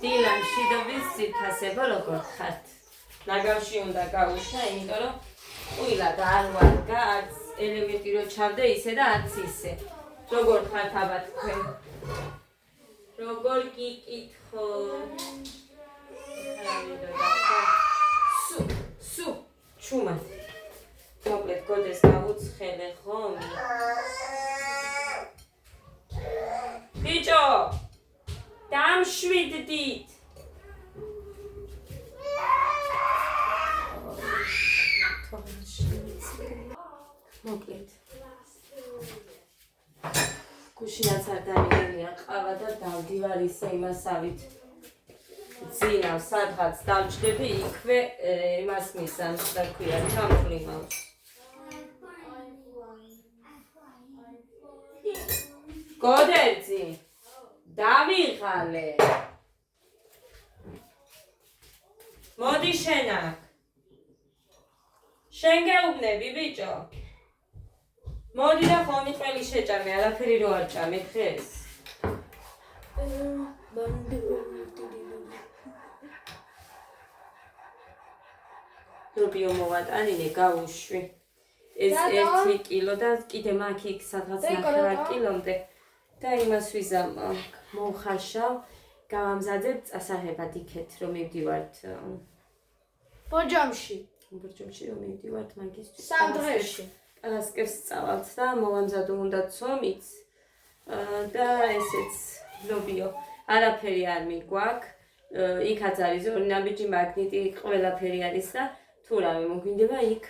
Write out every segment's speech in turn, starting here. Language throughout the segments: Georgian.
დილა მშვიდობის ძირფასებო როგორ ხართ? ნაგავში უნდა გავუშვა, იმიტომ რომ ყვილად არ ვარგა, არც ელემენტი რო ჩავდე ისე და არც ისე. როგორ ხართ აბა თქვენ? როგორ გიკითხო? სუ, ჩუმად. მოკლედ გოდეს გავუცხელე ხომ? ბიჭო! დამშვიდდით! მოკლედ. გუშინაც არ დამიგენია ყავა და დავდივარ ისე იმასავით. ძინავ სადღაც დავჯდები იქვე იმას მისამ და ქვია ჩამფლიმავს. გოდერძი დავიღალე. მოდი შენ აქ. შენ გეუბნები ბიჭო. მოდი და ხომი ყველი შეჭამე, არაფერი რო არ ჭამე დღეს. რობიო მოვატანინე გავუშვი. ეს 1 კილო და კიდე მაქვს იქ სადღაც 9 კილომდე და იმას ვიზამავ. მოვხარშავ, გავამზადებ წასაღებად იქეთ რომ მივდივართ. ბორჯომში რომ მივდივართ მაგისტრის. სამდღეში. პარასკევს წავალთ და მოვამზადო უნდა ცომიც და ესეც ლობიო. არაფერი არ მიგვაქვს. იქაც არის ორი ნაბიჯი მაგნიტი, ყველაფერი არის და თუ რამე მოგვინდება იქ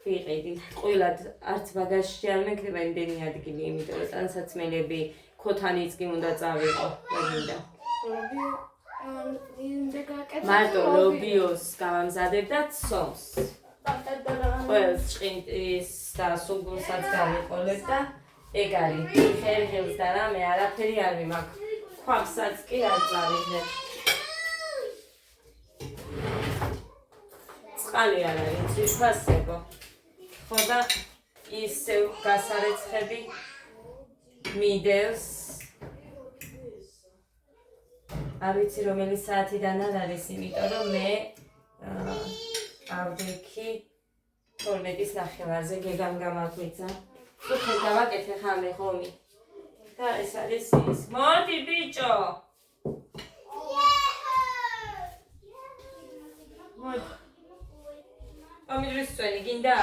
ვიყიდით. ყვილად არც ბაგაჟში არ მეკდება იმდენი ადგილი, იმიტომ რომ ტანსაცმელები, ქოთანიც კი უნდა წავიღო. მოგინდა. მარტო ლობიოს გავამზადებ და ცომს. ყველს ჭყინტის და სულგულსაც გავიყოლებ და ეგ არის. ხერხილს და რამე არაფერი არ მიმაქვს. ქვაბსაც კი არ წავიღებ. წყალი არ არის ძირფასებო. ხო და ისევ გასარეცხები მიდევს. არ ვიცი რომელი საათიდან არ არის, იმიტომ რომ მე ავდექი 12-ის ნახევარზე გეგამ გამაგვიძა. უხე გავაკეთე ხამე ხომი. და ეს არის ის. მოდი ბიჭო. მოდი. ამირისწვენი გინდა?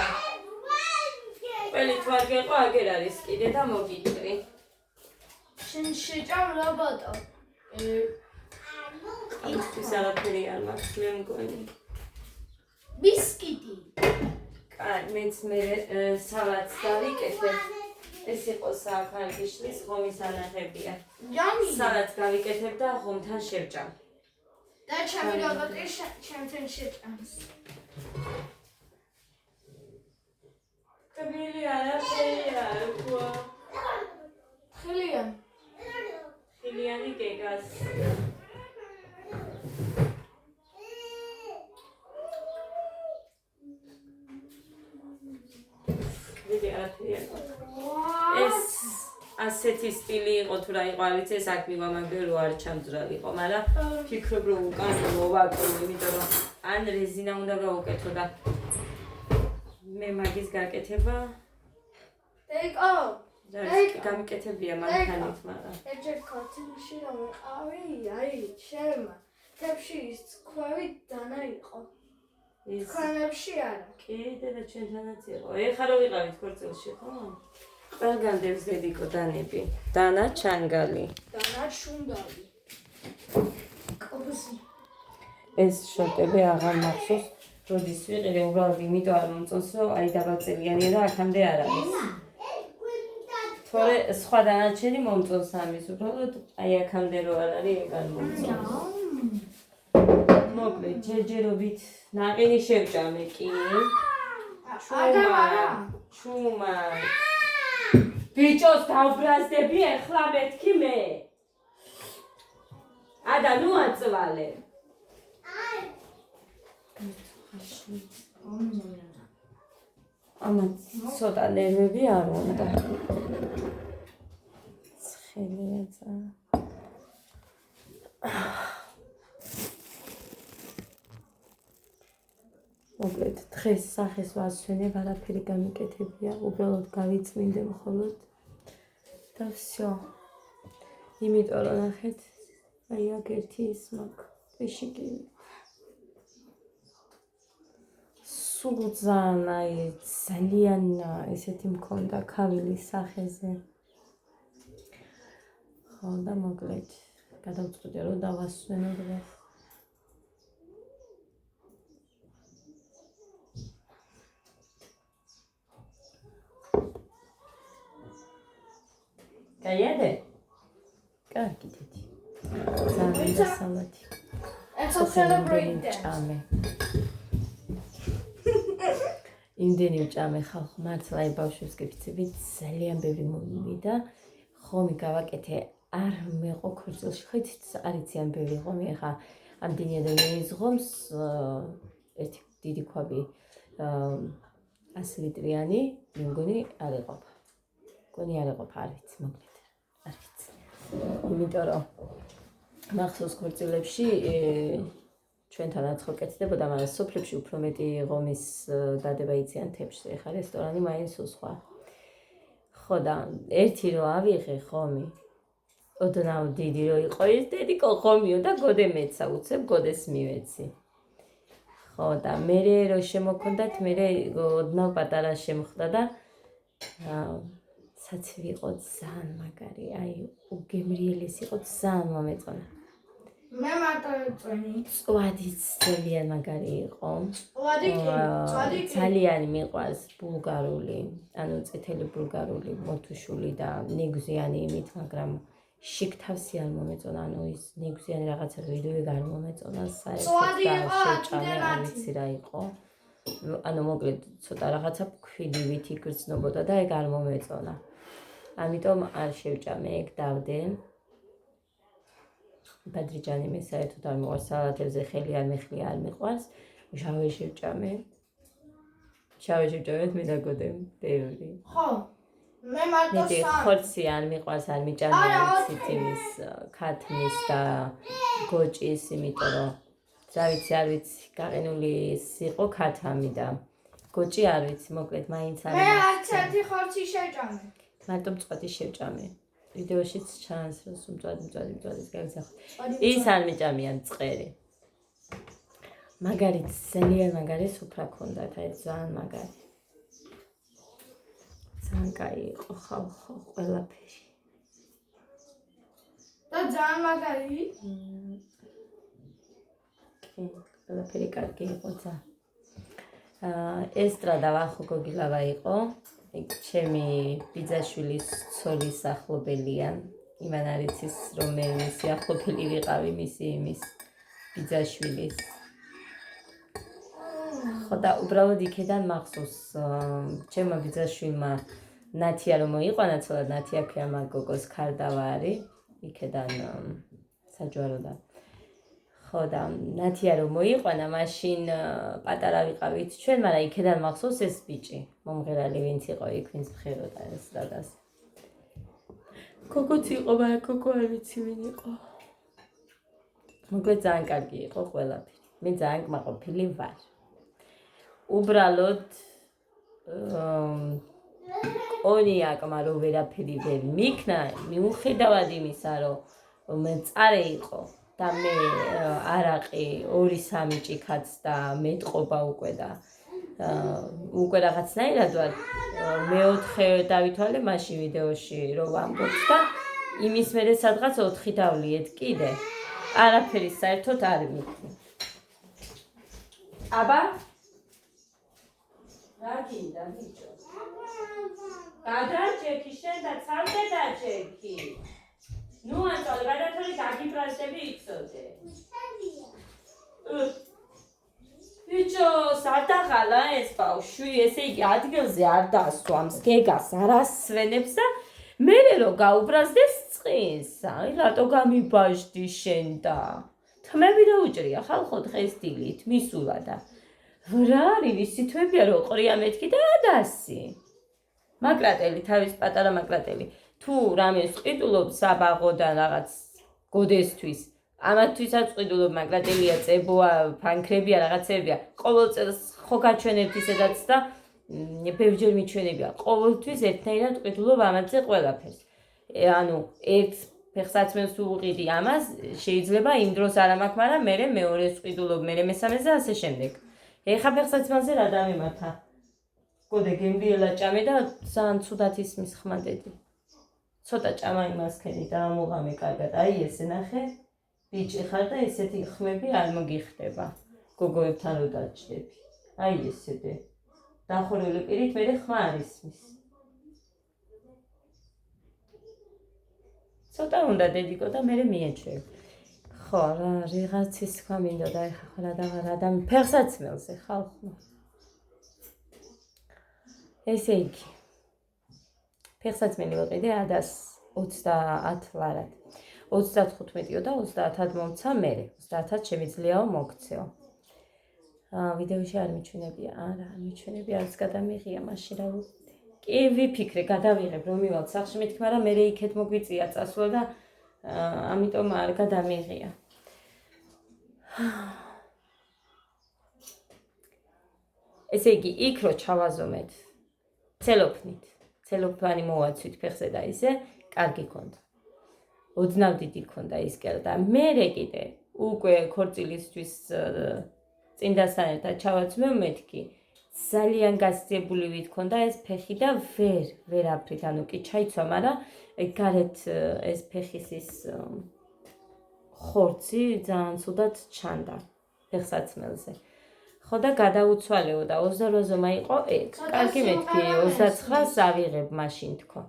ყველი თუ არ გეყო აგერ არის კიდე და მოგიტყვი. შენ შეჭამ რა ბატო? ამისთვის არაფერი არ მაქვს მე მგონი. ბისკიტი. კაი, მეც მე სალატს დავიკეთებ. ეს იყო საქარგიშლის ხომის ანახებია. სალატს გავიკეთებ და ხომთან შევჭამ. და ჩემი რობოტი ჩემთან შეჭამს. კაბილი არაფერი არ ყვა. ხილიანი გეგას. ეს ასეთი სტილი იყო თუ რა იყო, არ ვიცი, ეს აქ მივამაგრე რო არ ჩამძრალი იყო, მაგრამ ფიქრობ რომ უკან მოვაკრო, იმიტომ რომ ან რეზინა უნდა გავუკეთო და მე მაგის გაკეთება დეიკო გამიკეთებია მანქანით, მაგრამ ეჯერ ქართულში რომ ვიყავი, აი, შემა თებში ის ქვევი დანა იყო. ქვენებში არა. კიდე და ჩვენთანაც იყო. ეხლა რო ვიყავით ქორწილში, ხო? ყველგან დევს დედიკო დანები. დანა ჩანგალი. დანა შუნდალი. კობსი. ეს შოტები აღარ მახსოვს, როდის ვიყიდე, უბრალოდ იმიტომ არ მომწონს, რომ აი დაბაწელიანია და აქამდე არ არის. თორე სხვა დანარჩენი მომწონს ამის, უბრალოდ აი აქამდე რო არ არის, ეგ არ მომწონს. მოკლედ, ჯერჯერობით ნაყინი შევჭამე კი. ჩუმა. ბიჭოს გავბრაზდები ეხლა მეთქი მე. ადა ნუ აწვალე. ამათ ცოტა ნერვები არ უნდა. ცხელია ცა. მოკლედ დღეს სახეს ვასვენებ, არაფერი გამიკეთებია, უბრალოდ გავიწმინდე მხოლოდ და всё. იმიტომ რომ ნახეთ, აი აქ ერთი ის მაქვს, ტვიშიკი. სულ ძალიან ესეთი მქონდა ქავილი სახეზე. ხო და მოკლედ გადავწყვიტე რომ დავასვენო დღეს. გაიარე? კარგი დიდი. ძალიან დასალათი. It's a celebration. ჭამე. იმდენი ვჭამე ხალხ მართლა აი ბავშვებს გიფიცები ძალიან ბევრი მომივიდა. ხომი გავაკეთე არ მეყო ქორწილში ხეთით არიციან ბევრი ხომი ხა ამდენი ადამიანის ღომს ერთი დიდი ქვაბი 100 ლიტრიანი მე მგონი არ ეყოფა. მგონი არ ეყოფა არ ვიცი მოკლედ არ ვიცი. იმიტომ რომ მახსოვს ქორწილებში ჩვენთანაც ხო კეთდებოდა, მაგრამ სოფლებში უფრო მეტი ღომის დადება იციან თებში. ეხლა რესტორანი მაინც სხვა. ხო და ერთი რო ავიღე ხომი. ოდნავ დიდი რო იყო ის დედიკო ხომიო და გოდე მეცა უცებ გოდეს მივეცი. ხო და მე რო შემოქონდათ მე ოდნავ პატარა შემხდა და საცივი იყო ძალიან მაგარი. აი უგემრიელეს იყო ძალიან მომეწონა. მე მარტო წვენი. წვადიც ძალიან მაგარი იყო. წვადი ძალიან მიყვარს ბულგარული, ანუ წითელი ბულგარული მოთუშული და ნიგზიანი იმით, მაგრამ შიგთავსი არ მომეწონა, ანუ ის ნიგზიანი რაღაცა ვიდეო არ მომეწონა, საერთოდ შეჭამე, არ ვიცი რა იყო. ანუ მოკლედ ცოტა რაღაცა ქვიდივით იგრძნობოდა და ეგ არ მომეწონა. ამიტომ არ შევჭამე, ეგ დავდე. ბადრიჯანი მე საერთოდ არ მიყვარს, სალათებზე ხელი არ მეხლი არ მიყვარს. შავი შევჭამე. შავი შევჭამეთ მე დაგოდე ბევრი. ხო. მე მარტო მე ხორცი არ მიყვარს, არ მიჭამე ციტიმის, ქათმის და გოჭის, იმიტომ რომ რა ვიცი, არ ვიცი, გაყინული იყო ქათამი და გოჭი არ ვიცი, მოკლედ მაინც არ მე არც ერთი ხორცი შევჭამე. მარტო მწვადი შევჭამე. ვიდეოშიც ჩანს რომ მწვადი გავისახოთ. ის არ მიჭამიან წყერი. მაგარი ძალიან მაგარი სუფრა ქონდათ, აი ძალიან მაგარი. ძალიან კაი იყო ხალხო ყველაფერი. და ძალიან მაგარი. კი, ყველაფერი კარგი იყო ძალიან. ესტრადა ვახო გოგილავა იყო. ჩემი ბიძაშვილის ცოლის ახლობელია. იმან არ იცის რომ მე მისი ახლობელი ვიყავი მისი იმის ბიძაშვილის. ხო და უბრალოდ იქიდან მახსოვს ჩემმა ბიძაშვილმა ნათია რომ მოიყვანა ცოლად ნათია ფიამა გოგოს ქარდავა არის იქიდან საჯვაროდან. ხო და ნათია რომ მოიყვანა მაშინ პატარა ვიყავით ჩვენ, მაგრამ იქიდან მახსოვს ეს ბიჭი მომღერალი ვინც იყო იქ ვინც მღეროდა ეს დადას. გოგოც იყო, მაგრამ გოგო არ ვიცი ვინ იყო. მოკლედ ძალიან კარგი იყო ყველაფერი. მე ძალიან გმაყოფილი ვარ. უბრალოდ ონიაკმა რომ ვერაფერი ვერ მიქნა, მიუხედავად იმისა რომ მე წარე იყო და მე არაყი 2-3 ჭიქაც და მეტყობა უკვე და უკვე რაღაცნაირად ვარ მეოთხე დავითვალე მაშინ ვიდეოში რომ ვამბობ და იმის მერე სადღაც 4 დავლიეთ კიდე არაფერი საერთოდ არ მიქნა. აბა რა გინდა ბიჭო? გადაჭექი შენ და ცალკე დაჭექი. ნუ ანტოლი გადათოლი გაგიბრაზდები იცოდე. ბიჭო, სადაღალა ეს ბავშვი, ესე იგი ადგილზე არ დასვამს, გეგას არ ასვენებს და მერე რო გაუბრაზდეს წყინს. აი რატო გამიბაჟდი შენ და თმები დაუჭრია ხალხო დღეს დილით მისულა და რა არის ვისი თვებია რომ ყრია მეთქი და ადასი. მაკრატელი თავის პატარა მაკრატელი თუ რამეს ყიდულობს საბაღოდან რაღაც გოდესთვის ამათთვისაც ყიდულობ მაკრატელია წებოა ფანქრებია რაღაცებია ყოველ წელს ხო გაჩვენებთ ისედაც და ბევრჯერ მიჩვენებია. ყოველთვის ერთნაირად ვყიდულობ ამაზე ყველაფერს. ანუ ერთ ფეხსაცმელს უყიდი ამას, შეიძლება იმ დროს არ მაქვს, მაგრამ მე მეორეს ვყიდულობ, მე მესამეს და ასე შემდეგ. ეხა ფეხსაცმელზე რა დამემართა? გოდე გემრიელა ჭამე და ძალიან ცუდად ისმის ხმადედი. ცოტა ჭამა იმასქენი და ამოღამე კარგად. აი ესე ნახე, ბიჭი ხარ და ესეთი ხმები არ მოგიხდება. გოგოებთან რო დაჭდები. აი ესეთე. დახურული პირით მე ხმა არ ისმის. ცოტა უნდა დედიკო და მე მიეჩვევ. ხო, რაღაცის თქვა მინდოდა ეხა რა და ფეხსაცმელზე ხალხო. ესე იგი. ფეხსაცმელი ვიყიდე 120 ლარად. 35-იო და 30-ად მომცა მე. 30-ად შემიძლიაო მოგცეო. ვიდეოში არ მიჩვენებია, არა, არ მიჩვენებია, არც გადამიღია მაშინ რა ვიყიდე. კი ვიფიქრე, გადავიღებ რომ მივალ სახლში მეთქი, მაგრამ მე იქეთ მოგვიწია წასვლა და ამიტომ არ გადამიღია. ესე იგი, იქ რო ჩავაზომეთ ცელოფნით. ცელოფანი მოვაცვით ფეხზე და ისე კარგი ქონდა. ოდნავ დიდი ქონდა ის კი და მე კიდე უკვე ქორწილისთვის წინდასთან ერთად ჩავაცმევ მეთქი. ძალიან გასწიებული ვითქონდა ეს ფეხი და ვერაფრით, ანუ კი ჩაიცვა, მაგრამ გარეთ ეს ფეხის ის ხორცი ძალიან ცუდად ჩანდა ფეხსაცმელზე. ხო და გადაუცვალეო და 28 ზომა იყო, კარგი მეთქი 29-ს ავიღებ მაშინ თქო.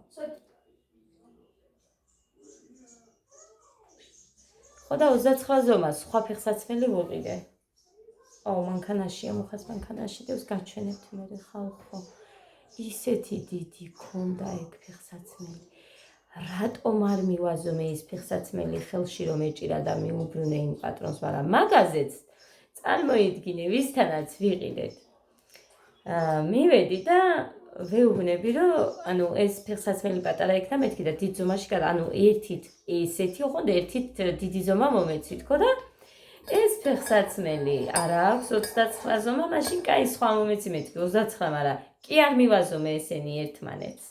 ხო და 29 ზომას სხვა ფეხსაცმელი ვუყიდე. მანქანაშია, მოხაც მანქანაში დევს გაჩვენებთ მე ხალხო. ისეთი დიდი ქონდა ეგ ფეხსაცმელი. რატომ არ მივაზომე ის ფეხსაცმელი ხელში რომ ეჭირა და მიუბრუნე იმ პატრონს, მაგრამ მაგაზეც წარმოიდგინე ვისთანაც ვიყიდეთ. მივედი და ვეუბნები რომ ანუ ეს ფეხსაცმელი პატარა იქნა მეთქი და დიდ ზომაში ანუ ერთით ესეთი ოღონდ ერთით დიდი ზომა მომეცვითქო და ეს ფეხსაცმელი არა აქვს 29 ზომა, მაშინ კაი სხვა მომეცი მეთქი 29, მაგრამ კი არ მივაზომე ესენი ერთმანეთს.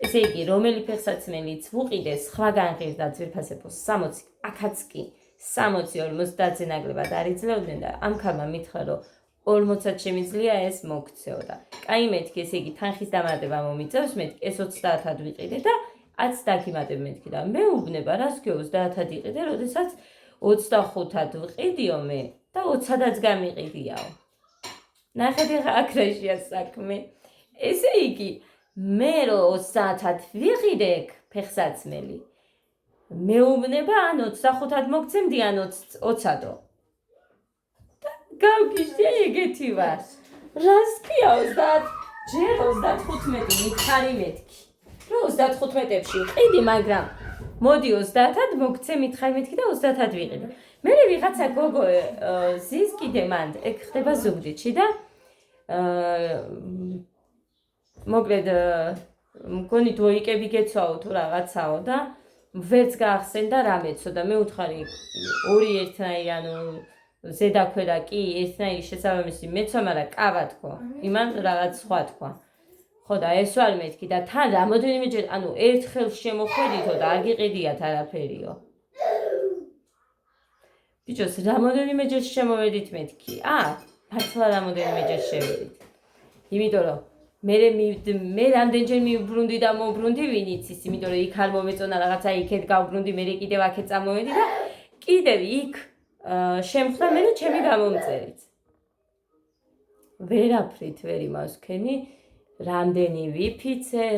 ესე იგი, რომელი ფეხსაცმელიც ვუყიდე, სხვაგან ღირდა ძვირფასებო 60, აქაც კი 60-50-ზე ნაკლებად არ იძლეოდნენ და ამ ქალმა მითხრა რომ 40-ად შემიძლია ეს მოგცეო და კაი მეთქი, ესე იგი თანხის დამატება მომიწევს, მეთქი ეს 30-ად ვიყიდე და 10 დაგიმატებ მეთქი და მე უბნება რას კი 30-ad იყიდე, როდესაც 25-ad ვყიდიო მე და 20-დაც გამიყიდიაო. ნახეთ ახლა აქრაშია საქმე. ესე იგი, მე რომ 30-ad ვიყიდე ფეხსაცმელი, მეუბნება ან 25-ad მოგცემდი ან 20-ადო. და გავგიჟდია ეგეთი ვარ. რას ქვია 30, ჯერ 35 მითხარი მეთქი. რომ 35-ებში ვყიდი, მაგრამ მოდი 30-ad მოგცე მითხარი მეთქი და 30-ad ვიყიდე. მე ვიღაცა გოგო ზის კიდე მანდ ეგ ხდება ზუგდიდში და მოკლედ მგონი დოიკები გეცვაო თუ რაღაცაო და ვერც გაახსენდა რამეცო და მე უთხარი ორი ერთნაირი ანუ ზედაქვედა კი ერთნაირი შესაბამისი მეცვა, მაგრამ კავა თქო. იმან რაღაც სხვა თქვა. ხო და ეს ვარ მეთქი და თან რამოდენიმეჯერ ანუ ერთხელ შემოხვედითო და არ გიყიდიათ არაფერიო. ბიჭოს რამოდენიმეჯერ შემოვედით მეთქი. მართლა რამოდენიმეჯერ შევედით. იმიტომ რომ მე რამდენჯერ მივბრუნდი და მოbrunდი ვინ იცის, იმიტომ რომ იქ არ მომეწონა რაღაცა იქეთ გავბრუნდი, მე კიდევ აქეთ წამოვედი და კიდევ იქ შემხდა მე ჩემი გამომწერით. ვერაფრით ვერ იმასქენი, რამდენი ვიფიცე,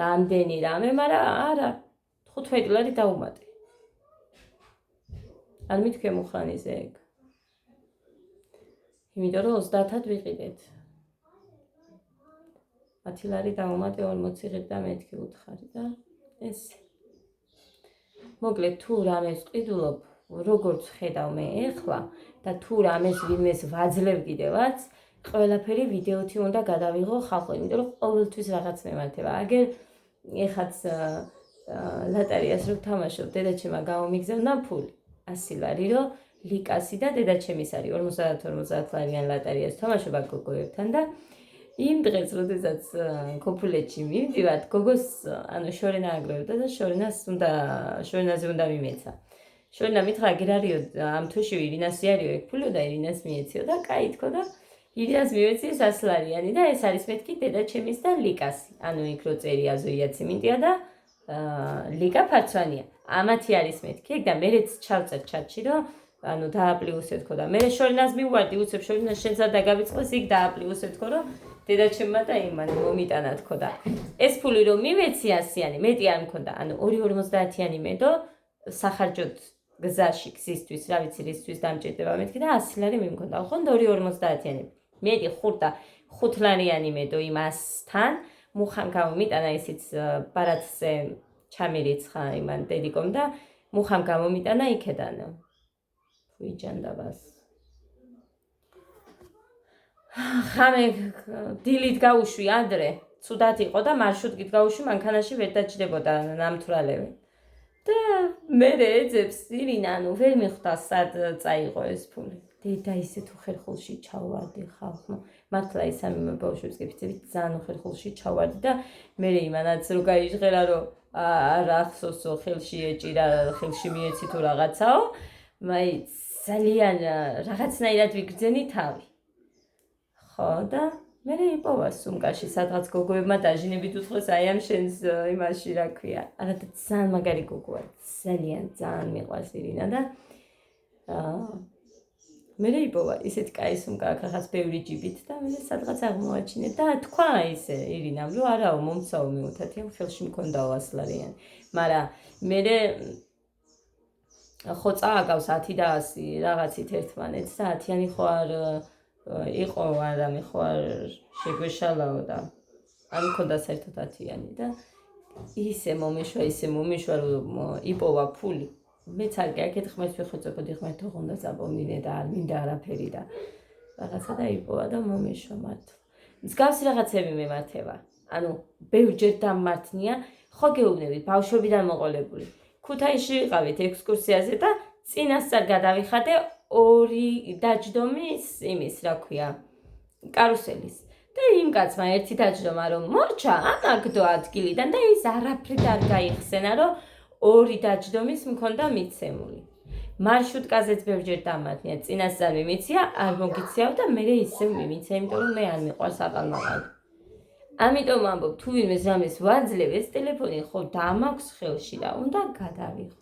რამდენი რამე, მაგრამ არა 15 ლარი დაუმატე. არ მითქე მუხანიზე ეგ. იმიტომ რომ 30-ad ვიყიდეთ. 10 ლარი დაუმატე 40 ღირ და მეთქი უთხარი და ეს. მოკლედ თუ რამეს ყიდულობ, როგორც ხედავ მე ეხლა და თუ რამეს ვინმეს ვაძლევ კიდევაც, ყველაფერი ვიდეოთი უნდა გადავიღო ხალხო, იმიტომ რომ ყოველთვის რაღაც მემართება. აგერ ეხაც ლოტერიას რო თამაშობ, დედაჩემმა გამომიგზავნა ფული 100 ლარი, რომ ლიკასი და დედაჩემის არის 50-50 ლარიან ლოტერიას თამაშობა გოგოებთან და იმ დღეს, როდესაც ქოფულეთში მივდივართ, გოგოს ანუ შორენა აგროვდა და შორენაზე უნდა მიმეცა. შორენა მითხრა გერარიო ამ თვეში ირინასი არისო, ეგ ფულიო და ირინას მიეციო და კაი თქო და ირინას მივეციო 100 ლარიანი და ეს არის მეთქი დედაჩემის და ლიკასი. ანუ იქ რო წერია ზოია ციმენტია და ლიკა ფარცვანია. ამათი არის მეთქი. ეგ და მერეც ჩავწერ ჩატში რომ ანუ დააპლიუსე თქო და მე შორენას მივვარდი უცებ შორენას შენსა დაგავიწყოს იქ დააპლიუსე თქო რომ დედაჩემმა და იმან მომიტანა თქო და ეს ფული რომ მივეცი 100-იანი მეტი არ მქონდა ანუ 250-იანი მედო სახარჯოდ გზაში გზისთვის რა ვიცი რისთვის დამჭირდება მეთქი და 100 ლარი მიმქონდა ხო 250-იანი მეტი 5 ლარიანი მედო იმასთან მუხამ გამომიტანა ისიც ბარათზე ჩამირიცხა იმან დედიკომ და მუხამ გამომიტანა იქედან ვიჯანდაბას ხამე დილით გავუშვი ადრე ცუდად იყო და მარშრუტით გავუშვი მანქანაში ვერ დაჭდებოდა ნამთვრალები და მე ეძებს ირინა ანუ ვერ მიხვდა სად წაიღო ეს ფული დედა ისე თუ ხერხულში ჩავარდი ხალხო მართლა ის ამ ბავშვებს გიფიცებით ძალიან ხერხულში ჩავარდი და მე იმანაც რო გაიჟღერა რომ არ ახსოვსო ხელში ეჭირა ხელში მიეცი თუ რაღაცაო მაი ძალიან რაღაცნაირად ვიგრძენი თავი ხო და მე იპოვა სუმკაში სადღაც გოგოებმა დაჟინებით უთხრეს აი ამ შენს იმაში რა ქვია არა და ძალიან მაგარი გოგოა ძალიან მიყვარს ირინა და მე იპოვა ისეთ კაი სუმკა აქ რაღაც ბევრი ჯიბით და მე სადღაც აღმოაჩინე და თქვა ისე ირინამ რომ არაო მომცაო მიუთათი ამ ხელში მქონდაო 100 ლარიანი მაგრამ მე ხო წააგავს 10 და 100 რაღაცით ერთმანეთს და 10-იანი ხო არ იყო არა მე ხო არ შეგვეშალაო და არ მქონდა საერთოდ 10-იანი და ისე მომიშვა რომ იპოვა ფული მეც არ გაკეთე ხმას ვიხოცებოდი ხმას თოხონდა წაბომდინე და არ მინდა არაფერი და რაღაცა და იპოვა და მომიშვა მართლა მსგავსი რაღაცები მემართება ანუ ბევრჯერ დამმართნია ხო გეუბნებით ბავშვობიდან მოყოლებული ქუთაისში ვიყავით ექსკურსიაზე და წინასწარ გადავიხადე 2 დაჯდომის იმის რა ქვია კარუსელის და იმ კაცმა ერთი დაჯდომა რომ მორჩა ანაგდო ადგილიდან და ის არაფრით არ გაიხსენა რომ 2 დაჯდომის მქონდა მიცემული მარშრუტკაზეც ბევრჯერ დამმართნია წინასწარ მიმიცია არ მოგიციავ და მე ისევ მიმიცე იმიტომ რომ მე არ მიყვარს აყალმაღალი ამიტომ ამბობ თუ ვინმეს რამეს ვაძლევ ეს ტელეფონი ხო დამაქვს ხელში და უნდა გადავიღო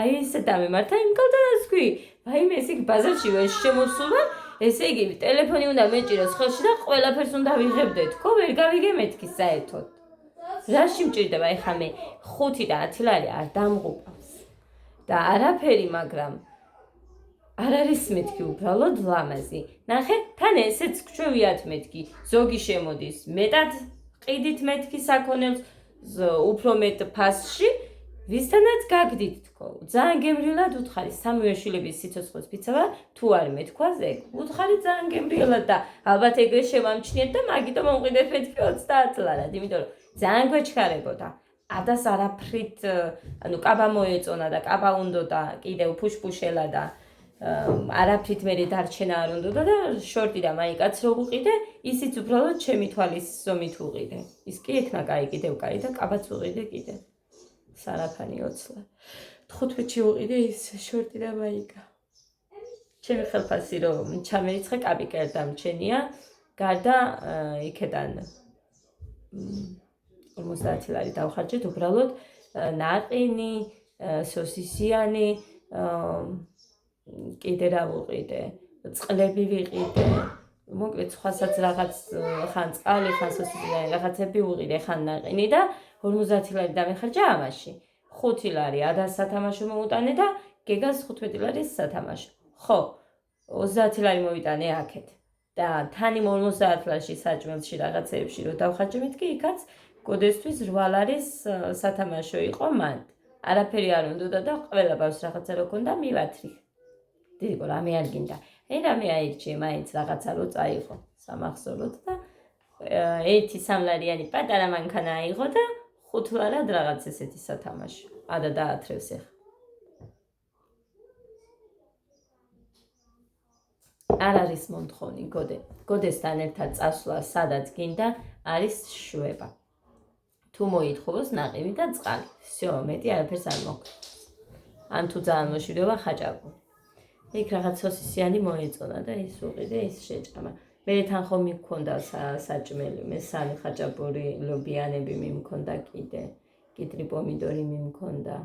აი ესე დამემართა იმ კალდანას ქვი ვაიმე ეს იქ ბაზარში ვერ შემოსულა ესე იგი ტელეფონი უნდა მეჭიროს ხელში და ყველაფერს უნდა ვიღებდე თქო ვერ გავიგე მეთქი საერთოდ რაში მჭირდება ეხა მე 5 და 10 ლარი არ დამღუპავს და არაფერი მაგრამ არ არის მეთქი უბრალოდ ლამაზი ნახე თან ესეც გვჩვევიათ მეთქი ზოგი შემოდის მეტად ყიდით მეთქი საქონელს უფრო მეტ ფასში ვისთანაც გაგდით თქო ძალიან გემრიელად უთხარი სამივე შვილების სიცოცხლეს ფიცავა თუ არ მეთქვას ეგ უთხარი ძალიან გემრიელად და ალბათ ეგრე შევამჩნიეთ და მაგიტომ მომყიდეთ მეთქი 30 ლარად იმიტომ რომ ძალიან გვეჩქარებოდა ადას არაფრით ანუ კაბა მოეწონა და კაბა უნდა და კიდევ ფუშფუშელა და არაფრით მე დარჩენა არ უნდა და შორტი და მაიკაც რო უყიდე ისიც უბრალოდ ჩემი თვალის ზომით უყიდე ის კი ექნა კაი კიდევ კაი და კაბაც უყიდე კიდე სარაფანი 20 ლარი 15-ში უყიდე ის შორტი და მაიკა ჩემი ხელფასი რომ ჩამერიცხე კაბი კერდა მჩენია გარდა იქედან 50 ლარი დავხარჯეთ უბრალოდ ნაყინი სოსისიანი კიდე რა ვუყიდე წყლები ვიყიდე მოკლედ სხვასაც რაღაც ხან წყალი ხან სოსისიანი რაღაცები ვუყიდე ხან ნაყინი და 50 ლარი დამეხარჯა ამაში 5 ლარი ადას სათამაშო მოუტანე და გეგას 15 ლარის სათამაშო ხო 30 ლარი მოვიტანე აქეთ და თანი 50 ლარში საჭმელში რაღაცეებში რო დავხარჯე მეთქი იქაც გოდესთვის 8 ლარის სათამაშო იყო მანდ არაფერი არ უნდა და ყველა ბავშვს რაღაცა რო ქონდა მივათრიხ დედიკო რამე არ გინდა აი რამე აირჩიე მაინც რაღაცა რო წაიღო სამახსოვროდ და 1-3 ლარიანი პატარა მანქანა აიღო და 5 ლარად რაღაც ესეთი სათამაშო. ადა დაათრევს ეხა. არ არის მომთხოვნი გოდესთან ერთად წასვლა სადაც გინდა არის შვება თუ მოითხოვოს ნაყინი და წყალი всё მეტი არაფერს არ მოგვიყვება ან თუ ძალიან მოშვიდობა ხაჭაპური იქ რაღაც სოსისიანი მოეწონა და ის უყიდე ის შეჭამა მე თან ხომ მიქონდა საჭმელი მესამე ხაჭაპური ლობიანები მიმქონდა კიდე კიტრი პომიდორი მიმქონდა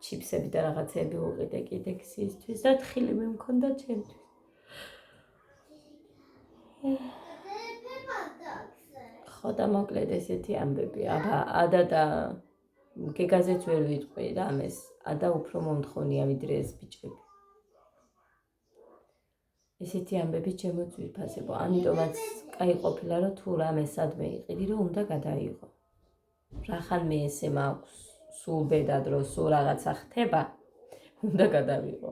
ჩიფსები და რაღაცები უყიდე კიდე ქსისთვის და თხილი მიმქონდა ჩემთვის ხო და მოკლედ ესეთი ამბები ადა და გეგაზეც ვერ ვიტყვი რამეს ადა უფრო მომთხოვნია ვიდრე ეს ბიჭები ესეთი ამბები ჩემო ძვირფასებო ამიტომაც კაი ყოფილა რომ თუ რამე სადმე იყიდი რომ უნდა გადაიღო რახან მე ესე მაქვს სულ ბედად რომ სულ რაღაცა ხდება უნდა გადავიღო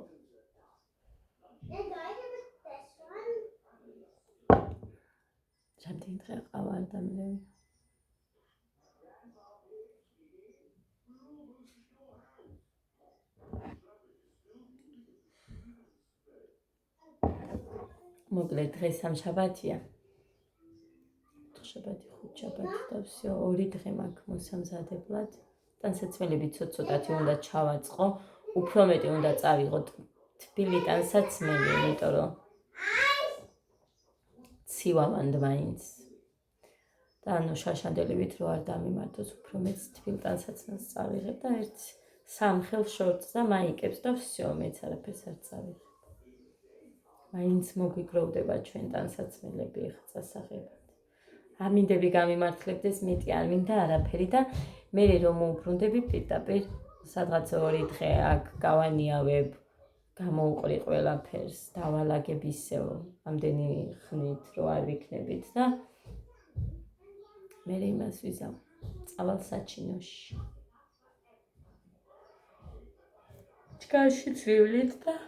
რამდენი დღე ყავა არ დამილევი მოკლედ დღეს სამშაბათია შაბათი ხუთშაბათი და всё ორი დღე მაქვს მოსამზადებლად ტანსაცმელები ცოტ-ცოტათი უნდა ჩავაწყო უფრო მეტი უნდა წავიღო თბილი ტანსაცმელი იმიტომ რომ ცივავანდ მაინც და ანუ შაშანდელივით რო არ დამიმართოს უფრო მეც თბილ ტანსაცმელს წავიღებ და ერთ სამ ხელ შორტს და მაიკებს და всё მეც არაფერს არ წავიღებ მაინც მოგვიგროვდება ჩვენ ტანსაცმელები ეხა წასაღებად ამინდები გამიმართლებდეს მეტი არ მინდა არაფერი და მე რომ უბრუნდები პირდაპირ სადღაც ორი დღე აქ გავანიავებ გამოვყრი ყველაფერს დავალაგებ ისევ ამდენი ხნით რო არ ვიქნებით და მე იმას ვიზამ წავალ საჩინოში ჩქარშიც ვივლით და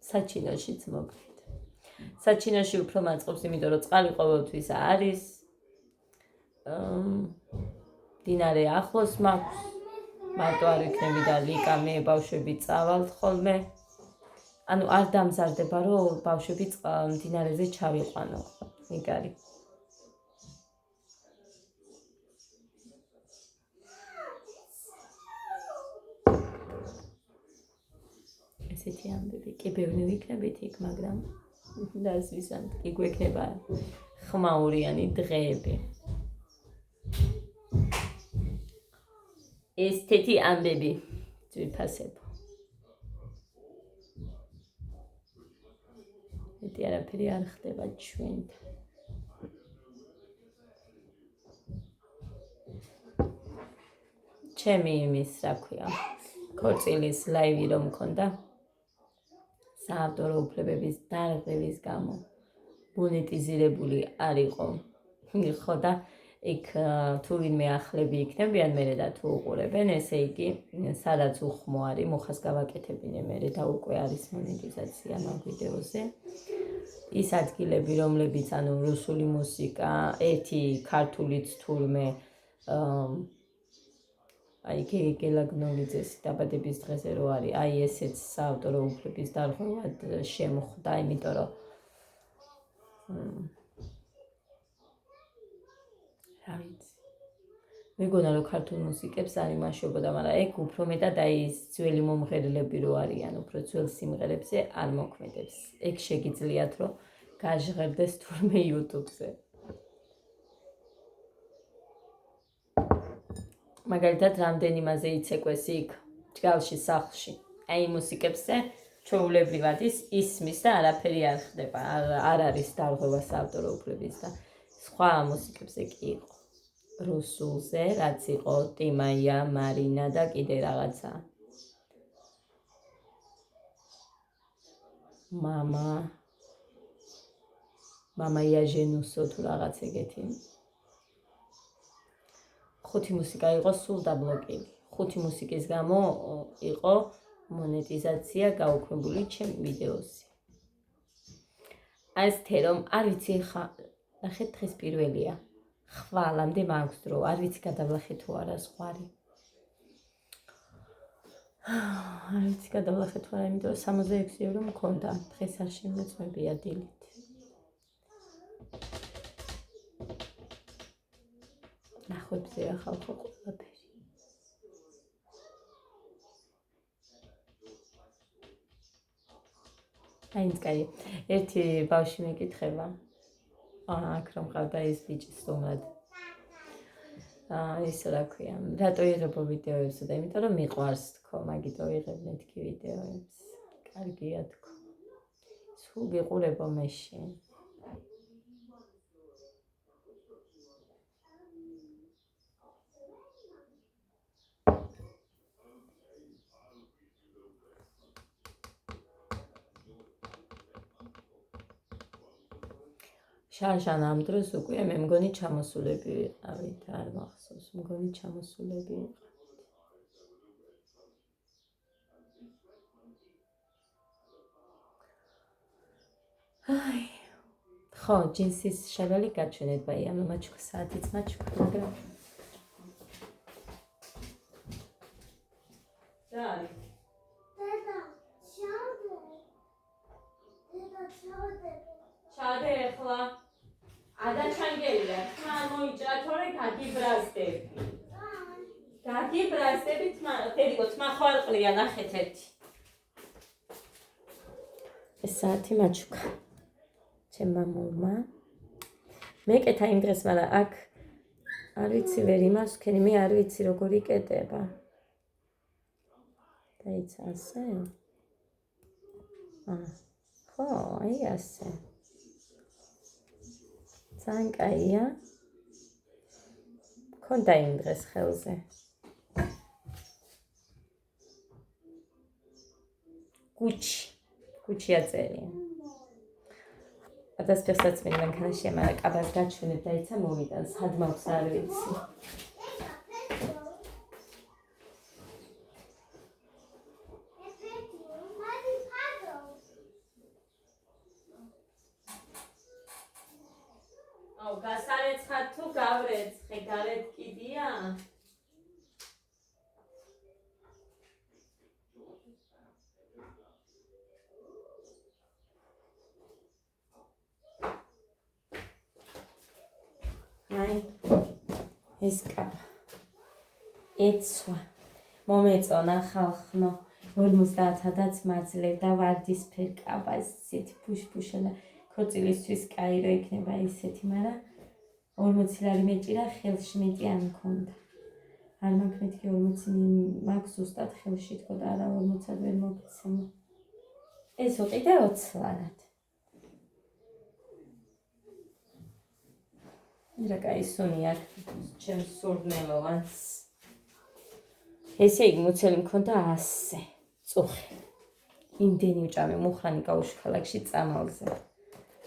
საჩინოშიც მოგვიდ საჩინოში უფრო მაწყობს იმიტომ რომ წყალი ყოველთვის არის დინარე ახლოს მაქვს მარტო არ ვიქნები და ლიკა მე ბავშვები წავალთ ხოლმე ანუ არ დამზარდება რომ ბავშვები დინარეზე ჩავიყვანო მიგარი ესეთი ამბები კი ბევრი ვიქნებით იქ მაგრამ და ვისანთ კი გვექნება ხმაურიანი დღეები ესეთი ამბები ძვირფასებო მეტი არაფერი არ ხდება ჩვენთან ჩემი იმის რა ქვია ქორწილის ლაივი რომ მქონდა საავტორო უფლებების დარღვევის გამო მონეტიზირებული არ იყო ხო და იქ თუ ვინმე ახლები იქნებიან მერე და თუ უყურებენ ესე იგი სადაც უხმო არის მუხას გავაკეთებინე მერე და უკვე არის მონეტიზაცია მაგ ვიდეოზე ის ადგილები რომლებიც ანუ რუსული მუსიკა ერთი ქართულიც თურმე აი გეგელა გნოლიძეს დაბადების დღეზე რო არის აი ესეც საავტორო უფლების დარღვევად შემხვდა იმიტომ რომ რა ვიცი მეგონა რომ ქართულ მუსიკებს არ იმაშვებოდა მაგრამ ეგ უფრო მეტად აი ის ძველი მომღერლები რო არიან უფრო ძველ სიმღერებზე არ მოქმედებს ეგ შეგიძლიათ რომ გაჟღერდეს თურმე YouTube-ზე მაგალითად რამდენიმაზე იცეკვეს იქ ჯგალში სახლში აი მუსიკებზე ჩვეულებრივად ისმის და არაფერი არ ხდება არ არის დარღვევა საავტორო უფლების და სხვა მუსიკებზე კი იყო რუსულზე რაც იყო ტიმაია მარინა და კიდე რაღაცა მამა იაჟენუსო თუ რაღაც ეგეთი ხუთი მუსიკა იყო სულ დაბლოკილი ხუთი მუსიკის გამო იყო მონეტიზაცია გაუქმებული ჩემ ვიდეოზე ეს თერომ არ ვიცი ხა ნახეთ დღეს პირველია ხვალამდე მაქვს დრო არ ვიცი გადავლახე თუ არა სხვარი არ ვიცი გადავლახე თუ არა, იმიტომ რომ 66 ევრო მქონდა. დღეს არ შემეწმებია დილით. ნახვებზეა ხალხო ყველაფერი. აინცკარი. ერთი ბავშვი მეკითხება. აქ რომ ყავდა ის ბიჭი სტუმრად. ის რა ქვია, რატო იღებო ვიდეოებსა და იმიტომ რომ მიყვარს თქო, მაგით ვიღებ მეთქი ვიდეოებს. კარგია თქო. სულ გიყურებო მეში. შარშან ამ დროს უკვე მე მგონი ჩამოსულები ვიყავით, არ მახსოვს, მგონი ჩამოსულები ვიყავით. აი, ხო, ჯინსის შარალი გაჩვენეთ ბაი, ანუ მაჩქო საათიც მაჩქო, მაგრამ რა არის? ჩადე ახლა. ადაჩანგელია, თან მოიჭრა თორე გაგიბრაზდები. გაგიბრაზდები თერიკო თმა ხვალყლია ნახეთ ერთი. ეს საათი მაჩუკა. ჩემ მამულმა. მეკეთა იმ დღეს, მაგრამ აქ არ ვიცი ვერ იმას ვქენი, მე არ ვიცი როგორ იკეტება. დაიცა ასე. ხო, აი ასე. ძალიან კაია. მქონდა იმ დღეს ხელზე. გუჩი აწერია. ადასფერსაც მე მანქანაშია, მაგრამ კაბას გაჩვენებ დაიცა მოვიტან, სად მაქვს არ ვიცი. გასარეცხად თუ გავრეცხე, გარეთ კიდია? აი, ეს კაბა. ეცვა. მომეწონა ხალხნო. 50-დაც მაძლევდა ვარდისფერ კაბას, ისეთი ფუშფუშალა. ქორწილისთვის კაირო იქნება ისეთი, მაგრამ 40 ლარი მეჭირა, ხელში მეტი არ მქონდა. არ მაქვს მეთქი 40 მაქვს ზუსტად ხელში თქო და არა 40-ად ვერ მოგცემო. ეს უყიდე 20 ლარად. რა კაი სუნი აქ ჩემს სურნელოვანს. ესე იგი მოცელი მქონდა 100 წუხი. იმდენი უჭამე მუხრანი კაუში ქალაქში წამალზე.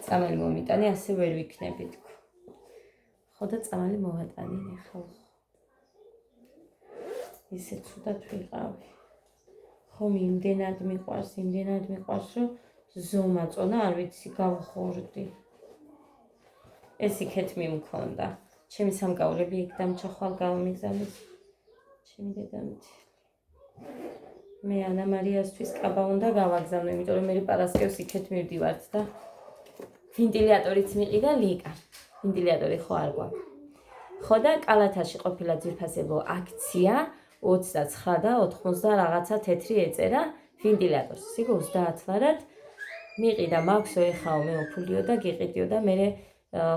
წამალი მომიტანე, ასე ვერ ვიქნები თქო. ხო და წამალი მოვატანინე ხალხო. ისე ცუდად ვიყავი. ხომ იმდენად მიყვარს, რომ ზომა წონა არ ვიცი გავხორდი. ეს იქეთ მიმქონდა. ჩემი სამკაულები იქ დამჩა ხვალ გავამიგზავნეს. ჩემი დედამიწი. მე ანა მარიასთვის კაბა უნდა გავაგზავნო, იმიტომ რომ მე პარასკევს იქეთ მივდივართ და ვენტილატორიც მიყიდა ლიკა. ვენტილატორი ხო არ გვაქვს. ხო და კალათაში ყოფილა ძვირფასებო აქცია 29 და 80 რაღაცა თეთრი ეწერა ვენტილატორს. იქ 30 ლარად მიყიდა, მაქვსო ეხაო მე უფულიო და გიყიდიო და მე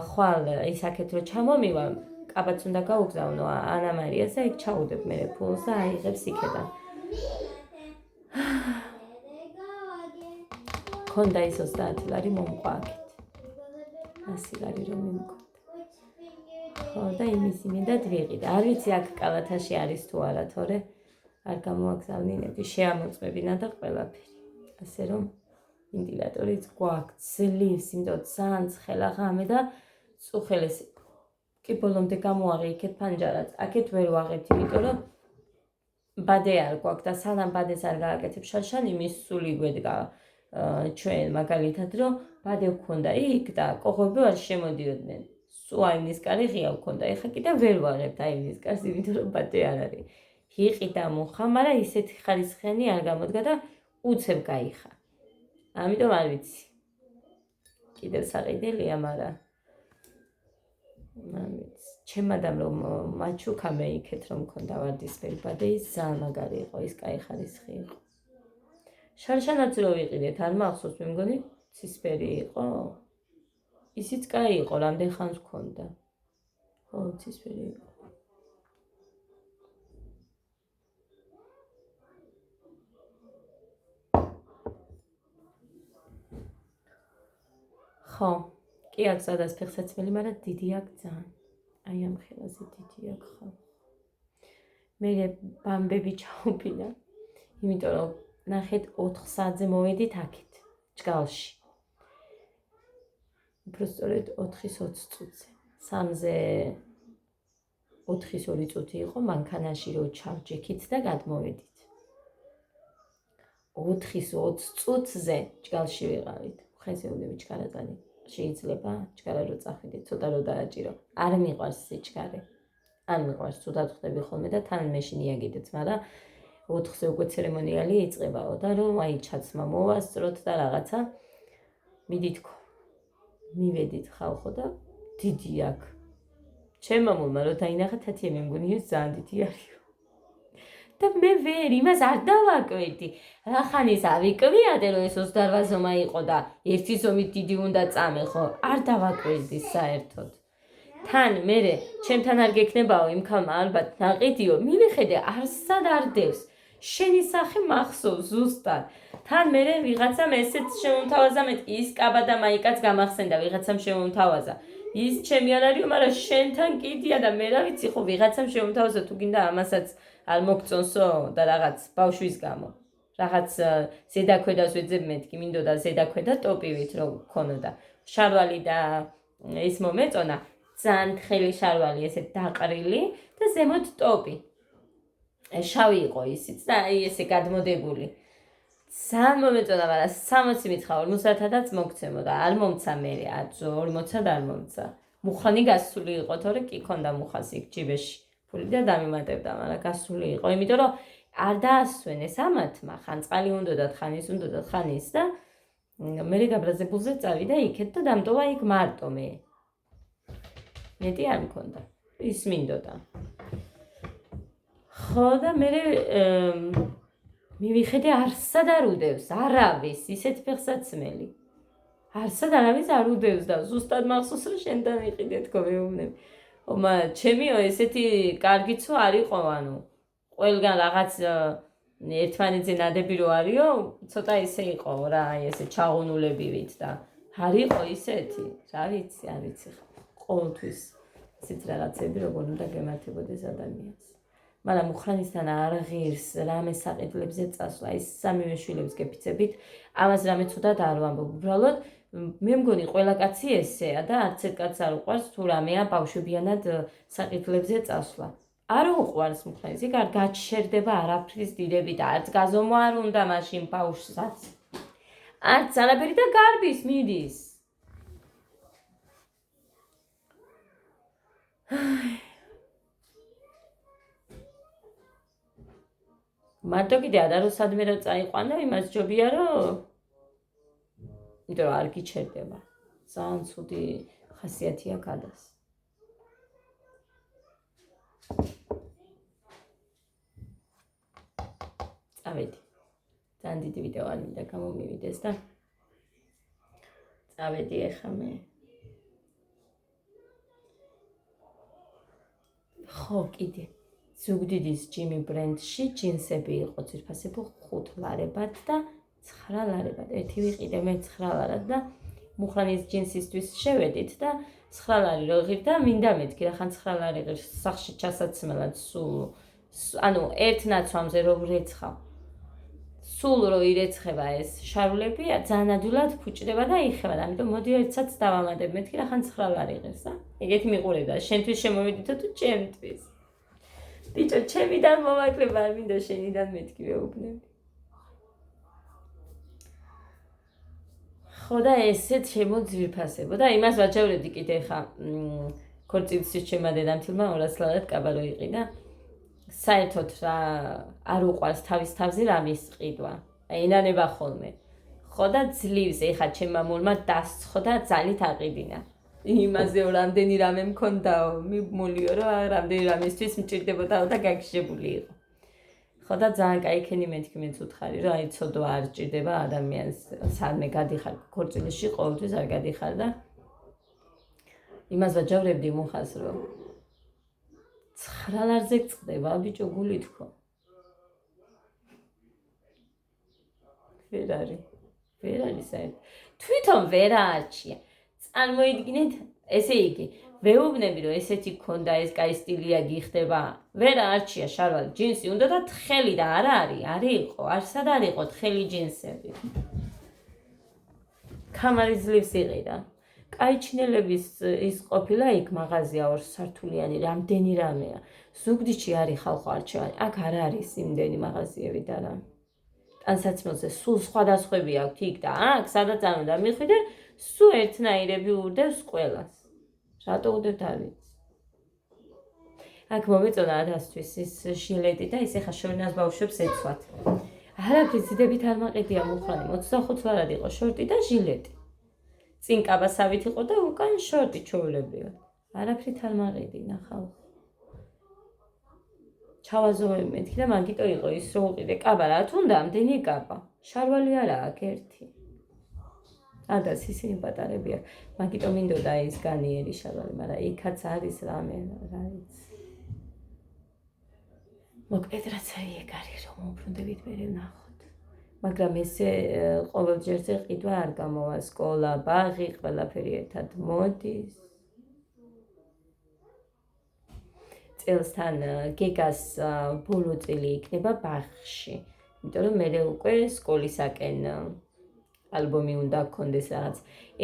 ხვალ ისაკეთ რომ ჩამომივა, კაბაც უნდა გაუგზავნო ანა მარიას და იქ ჩაუდებ მე ფულს და აიღებს იქიდან. ქონდა ის 30 ლარი მომყვა აქეთ. 100 ლარი რომ მიმქონდა. ხო და იმის იმედად ვიყიდა. არ ვიცი აქ კალათაში არის თუ არა, თორე არ გამოაგზავნინები, შეამოწმებინა და ყველაფერი. ასე რომ ვენტილატორიც გვაქვს, ძლივს, იმიტომ ძალიან ცხელა ღამე და წუხელეს კი ბოლომდე გამოაღე იქეთ ფანჯარაც. აქეთ ვერ ვაღებთ, იმიტომ რომ ბადე არ გვაქვს და სანამ ბადეს არ გააკეთებ შარშან იმის სული გვედგა ჩვენ მაგალითად რომ ბადე ვქონდა იქ და კოღოები არ შემოდიოდნენ. სულ აივნის კარი ღია ვქონდა. ეხა კიდე ვერ ვაღებთ აივნის კარს, იმიტომ რომ ბადე არ არის. იყიდა მუხა, მაგრამ ისეთი ხარისხიანი არ გამოდგა და უცებ გაიხა. ამიტომ არ ვიცი. კიდევ საყიდელია, მაგრამ არ ვიცი. ჩემადამ რომ მაჩუკა მე იქეთ რომ მქონდა ვარდისფერი ბადე, ის ძალიან მაგარი იყო, ის კაი ხარისხი იყო. შარშანაც რო ვიყიდეთ, არ მახსოვს, მე მგონი ცისფერი იყო. ისიც კაი იყო, რამდენ ხანს მქონდა. ხო, ცისფერი იყო. ხო, კი აქვს სადაც ფეხსაცმელი, მაგრამ დიდი აქვს ძალიან. აი ამ ხელაზე დიდი აქვს ხო. მე ბამბები ჩაუპინა, იმიტომ რომ ნახეთ 4 საათზე მოვედით აქეთ, ჯგალში. უბრალოდ 4-ის 20 წუთზე. 3-ზე 4-ის 2 წუთი იყო მანქანაში რო ჩავჯექით და გადმოვედით. 4-ის 20 წუთზე ჯგალში ვიყავით. ხეზეულები ჩქარატანი. შეიძლება ჩქარა რო წახვიდეთ, ცოტა რო დააჭირო. არ მიყვარს სიჩქარე. არ მიყვარს, ცუდად ხვდები ხოლმე და თან მეშინ იაგიდეთ, მაგრამ 4-ზე უკვე ცერემონიალი იწყებაო და რომ აი ჩაცმა მოვასწროთ და რაღაცა მიდითქო. მივედით ხალხო და დიდი აქვს. ჩემ მამულმა რო დაინახა თათია მე მგონი ეს ძალიან დიდი არისო. და მე ვერ იმას არ დავაკვირდი. რახანის ავიკვიადე რომ ეს 28 ზომა იყო და ერთი ზომით დიდი უნდა წამე ხო? არ დავაკვირდი საერთოდ. თან მე ჩემთან არ გექნებაო იმ ხალმა ალბათ ნაყიდიო, მივიხედე არსად არ დევს. შენი სახე მახსოვს ზუსტად. თან მე ვიღაცამ ესეც შემომთავაზა მეთქი ის კაბა და მაიკაც გამახსენდა ვიღაცამ შემომთავაზა. ის ჩემი არ არისო, მაგრამ შენთან კიდია და მე რა ვიცი ხო ვიღაცამ შემომთავაზა თუ გინდა ამასაც არ მოგწონსო და რაღაც ბავშვის გამო. რაღაც ზედაქვედას ვეძებ მეთქი, მინდოდა ზედაქვედა ტოპივით რომ ქონოდა. შარვალი და ის მომეწონა, ძალიან თხელი შარვალი ესე დაყრილი და ზემოთ ტოპი. შავი იყო ისიც და აი ესე გადმოდებული. ძალიან მომეწონა, მაგრამ 60 მითხრა 50-ადაც მოგცემო და არ მომცა მე, 40-ად არ მომცა. მუხანი გასული იყო, თორე კი ქონდა მუხას იქ ჯიბეში. ფული და დამიმატებდა, მაგრამ გასული იყო, იმიტომ რომ არ დაასვენეს ამათმა, ხან წყალი უნდოდათ, ხან ის უნდოდათ, ხან ის და მე გაბრაზებულზე წავიდა იქეთ და დამტოვა იქ მარტო მე. მეტი არ მქონდა. ის მინდოდა. ხო და მე მივიხედე არსად არ უდევს, არავის, ისეთ ფეხსაცმელი. არსად არავის არ უდევს და ზუსტად მახსოვს რომ შენთან ვიყიდე თქო მეუბნები. ომა ჩემიო ესეთი კარგიცო არ იყო, ანუ ყველგან რაღაც ერთმანეთზე ნადები რო არისო, ცოტა ისე იყო რა, აი ესე ჩაღუნულებივით და არ იყო ისეთი, რა ვიცი, არ ვიცი ყოველთვის ისეთ რაღაცები როგორ უნდა გემართებოდეს ადამიანს. მაგრამ მუხრანისთან არ ღირს რამე საყიდლებზე წასვლა, ის სამივე შვილებს გეფიცებით, ამას რამე ცუდად არ ვამბობ, უბრალოდ მე მგონი ყველა კაცი ესეა და არც ერთ კაცს არ უყვარს თუ რამეა ბავშვებიანად საყიდლებზე წასვლა. არ უყვარს მუხრანის, იქ არ გაჩერდება არაფრის დიდები და არც გაზომვა არ უნდა მაშინ ბავშვსაც. არც არაფერი და გარბის მიდის. მარტო კიდე არა სადმე რა წაიყვანო, იმას ჯობია რომ იმიტომ არ გიჩერდება. ძალიან ცუდი ხასიათი აქვს ადას. წავედი. ძალიან დიდი ვიდეო არ მინდა გამომივიდეს და წავედი ეხლა მე. ხო, კიდე. ზუგდიდის ჯიმი ბრენდში ჯინსები იყო ძირფასები 5 ლარებად და 9 ლარებად. ერთი ვიყიდე მე 9 ლარად და მუხრანის ჯინსისთვის შევედით და 9 ლარი რო ღირდა, მინდა მეთქი რა ხან 9 ლარი ღირს სახში ჩასაცმელად სულ ანუ ერთ ნაცვამზე რო ვრეცხავ. სულ რო ირეცხება ეს შარვლები, ძალიან ადვილად ფუჭდება და იხება. ამიტომ მოდი ერთსაც დავამატებ მეთქი რა ხან 9 ლარი ღირს და ეგეთი მიყურებდა. შენთვის შემოვიდითო თუ ჩემთვის. ბიჭო, ჩემიდან მომაკლება არ მინდა შენიდან მეთქი ვეუბნები. ხო და ესეც შემოძვირფასებო და იმას ვაჩავრებდი კიდე ხა ქორწილისთვის ჩემმა დედამთილმა 200 ლარად კაბა რო იყიდა საერთოდ რა არ უყვარს თავის თავზე რამის ყიდვა. ინანება ხოლმე. ხო და ძლივს ეხა ჩემ მამულმა დასცხო და ძალით აყიდინა. იმაზე რამდენი რამე მქონდაო, მიბმულიო რა რამდენი რამისთვის მჭირდებოდაო და გაგშებული იყო. ხო და ძალიან კაი ქენი მეთქი მეც უთხარი რომ აი ცოდვა არ ჭირდება ადამიანს სადმე გადიხარ ქორწილში ყოველთვის არ გადიხარ და იმას ვაჯავრებდი მუხას რომ 9 ლარზე გწყდება ბიჭო გული თქო ვერ არის საერთოდ თვითონ ვერ არჩია წარმოიდგინეთ ესე იგი ვეუბნები რომ ესეთი გქონდა ეს კაი სტილია გიხდება ვერ არჩია შარვალ ჯინსი უნდა და თხელი და არა არის იყო არსად არ იყო თხელი ჯინსები კამარის ძლივს იყიდა კაი ჩინელების ის ყოფილა იქ მაღაზია 2 სართულიანი რამდენი რამეა ზუგდიდში არის ხალხო არჩევანი აქ არ არის იმდენი მაღაზიები და რა ტანსაცმელზე სულ სხვადასხვები აქვს იქ და აქ სადაც არ უნდა მიხვიდე სულ ერთნაირები ურდევს ყველას რატო უდევთ არ ვიცი აქ მომეწონა 1000-თვის ის ჟილეტი და ის ეხა შორნას ბავშვებს ეცვათ არაფრის ძიდებით არ მაყიდია მუხრანი 25 ლარად იყო შორტი და ჟილეტი წინ კაბასავით იყო და უკან შორტი ჩაულებრივად არაფრით არ მაყიდინა ხალხი ჩავაზოვე მეთქი და მაგიტო იყო ის რომ უყიდე კაბა რა თუნდა ამდენი კაბა შარვალი არა აქ ერთი ადას ისინი პატარებია მაგიტო მინდოდა ის განიერი შარვალი მაგრამ იქაც არის რამე რა იცი მოკლედ რაც ეგ არის რომ უბრუნდებით მე ვნახოთ მაგრამ ესე ყოველ ჯერზე ყიდვა არ გამოვა სკოლა ბაღი ყველაფერი ერთად მოდის წელსთან გეგას ბოლო წელი იქნება ბაღში იმიტომ რომ მე უკვე სკოლისაკენ ალბომი უნდა გქონდეს რაღაც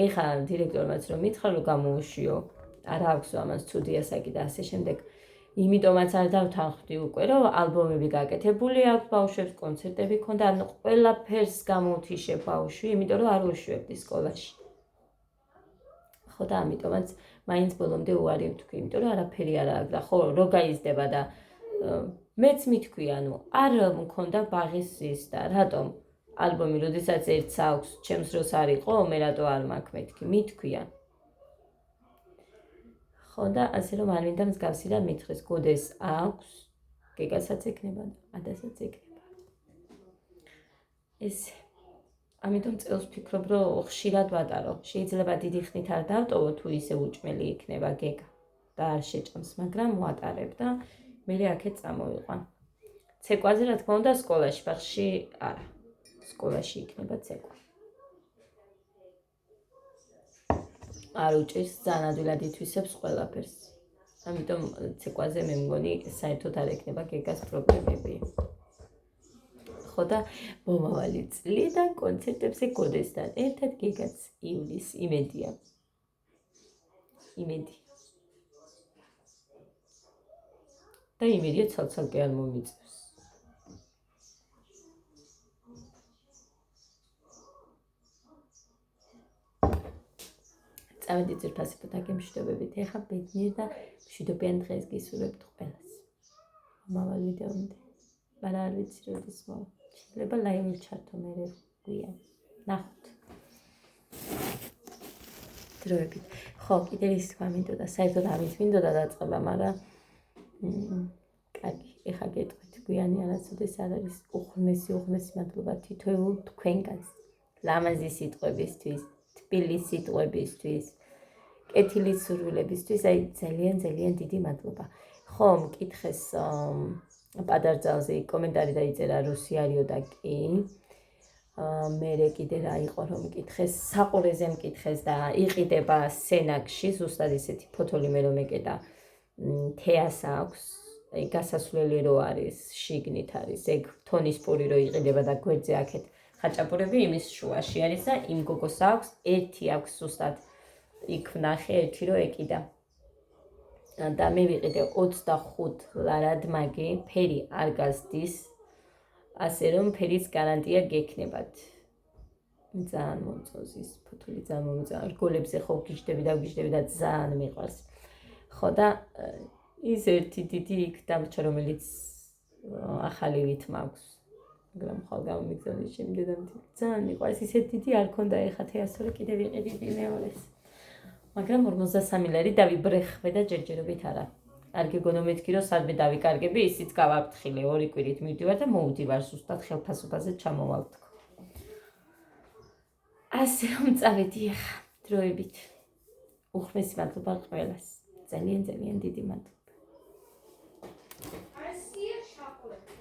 ეხა დირექტორმაც რომ მითხრა რომ გამოუშიო არ აქვს ამას ცუდი ასაკი და ასე შემდეგ იმიტომაც არ დავთანხმდი უკვე რომ ალბომები გაკეთებული აქვს ბავშვებს კონცერტები ქონდა ან ყველაფერს გამოუთიშე ბავშვი იმიტომ რომ არ უშვებდი სკოლაში ხო და ამიტომაც მაინც ბოლომდე უარი ვთქვი იმიტომ რომ არაფერი არ აქვს და ხო რო გაიზრდება და მეც მითქვი ანუ არ მქონდა ბაღის ის და რატომ ალბომი როდესაც ერთს აქვს ჩემს დროს არ იყო მე რატო არ მაქვს მეთქი მითქვია ხო და ასე რომ არ მინდა მსგავსი და მითხრეს გოდეს აქვს გეგასაც ეკნება ადასაც ეკნება ესე ამიტომ წელს ვფიქრობ რომ ხშირად ვატარო შეიძლება დიდი ხნით არ დავტოვო თუ ისე უჭმელი იქნება გეგა და არ შეჭამს მაგრამ ვატარებ და მე აქეთ წამოვიყვან ცეკვაზე რა თქმა უნდა სკოლაში ბაღში არა სკოლაში იქნება ცეკვა არ უჭირს ძალიან ადვილად ითვისებს ყველაფერს ამიტომ ცეკვაზე მე მგონი საერთოდ არ ექნება გეგას პრობლემები ხო და მომავალი წლიდან კონცერტებზე გოდესთან ერთად გეგაც ივლის იმედია და იმედია ცალ-ცალკე არ მომიწევს წავედი ძირფასი და გემშვიდობებით ეხა ბედნიერ და მშვიდობიან დღეს გისურვებთ ყველას მომავალ ვიდეომდე მაგრამ არ ვიცი როდის მოვა შეიძლება ლაივი ჩართო მე გვიან ნახოთ დროებით ხო კიდე ის თქვა მინდოდა საერთოდ ამით მინდოდა დაწყება მაგრამ კარგი ეხა გეტყვით გვიანი არასოდეს არ არის უღრმესი მადლობა თითოეულ თქვენგანს ლამაზი სიტყვებისთვის თბილი სიტყვებისთვის კეთილი სურვილებისთვის აი ძალიან დიდი მადლობა ხო მკითხეს პადარძალზე კომენტარი დაიწერა რუსი არიო და კი მე კიდე რა იყო რომ მკითხეს საყურეზე მკითხეს და იყიდება სენაკში ზუსტად ისეთი ფოთოლი მე რომ ეკედა თეას აქვს აი გასასვლელი რო არის შიგნით არის ეგ თონის პური რო იყიდება და გვერდზე აქეთ ხაჭაპურები იმის შუაში არის და იმ გოგოს აქვს ერთი აქვს ზუსტად იქ ვნახე ერთი რო ეკიდა და მე ვიყიდე 25 ლარად მაგი ფერი არ გასდის ასე რომ ფერის გარანტია გექნებათ ძალიან მომწონს ის ფოთოლი ძალიან მომწონს რგოლებზე ხო გიждები და ძალიან მიყვარს ხო და ის ერთი დიდი იქ დამრჩა რომელიც ახალი რითმა აქვს. მაგრამ ხვალ გამომიგზავნის შემდგომ ძალიან მიყვარს ისეთ დიდი არ ქონდა ეხა თეასური კიდევ ვიყიდები მეორეს. მაგრამ 53 ლარი დავიბრეხვე და ჯერჯერობით არა. არ გეგონა მეთქი რომ სადმე დავიკარგები ისიც გავაფრთხილე 2 კვირით მივდივარ და მოვდივარ ზუსტად ხელფასობაზე ჩამოვალ თქო. ასე რომ წავედი ახლა დროებით. უხმესი მადლობა ყველას. ძალიან ძალიან დიდი მადლობა. I see a chocolate.